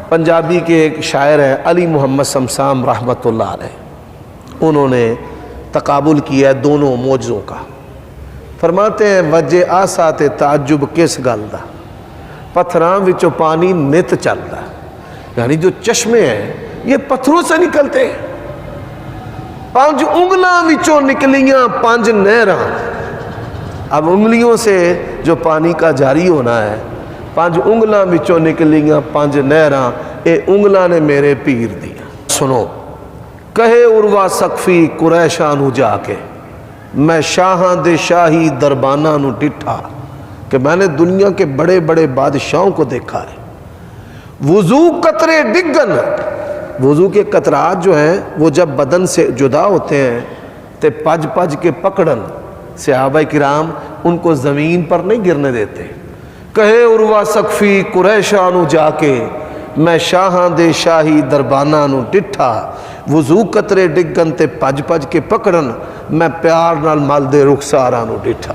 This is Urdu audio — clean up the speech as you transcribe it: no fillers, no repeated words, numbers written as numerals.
پنجابی کے ایک شاعر ہیں علی محمد سمسام رحمۃ اللہ علیہ، انہوں نے تقابل کیا ہے دونوں معجزوں کا۔ فرماتے ہیں وجہ آسات تعجب کس گل دا، پتھراں وچوں پانی نت چلدا، یعنی جو چشمے ہیں یہ پتھروں سے نکلتے ہیں، 5 انگلاں وچوں نکلیاں 5 نہراں۔ اب انگلیوں سے جو پانی کا جاری ہونا ہے، 5 انگلاں وچوں نکلیاں 5 نہراں، اے انگلاں نے میرے پیر دیا۔ سنو، کہے عروہ سقفی قریشاں نو جا کے، میں شاہاں دے شاہی دربانہ نو ڈٹھا، کہ میں نے دنیا کے بڑے بڑے بادشاہوں کو دیکھا ہے۔ وضو قطرے ڈگن، وضو کے قطرات جو ہیں وہ جب بدن سے جدا ہوتے ہیں تے پج پج کے پکڑن، صحابہ کرام ان کو زمین پر نہیں گرنے دیتے۔ کہے عروہ سقفی قریشاں نو جا کے، میں شاہاں دے شاہی دربانہ نو ڈٹھا، وضو قطرے ڈگن تے پج پج کے پکڑن، میں پیار نال مل دے رخساراں نو ڈٹھا۔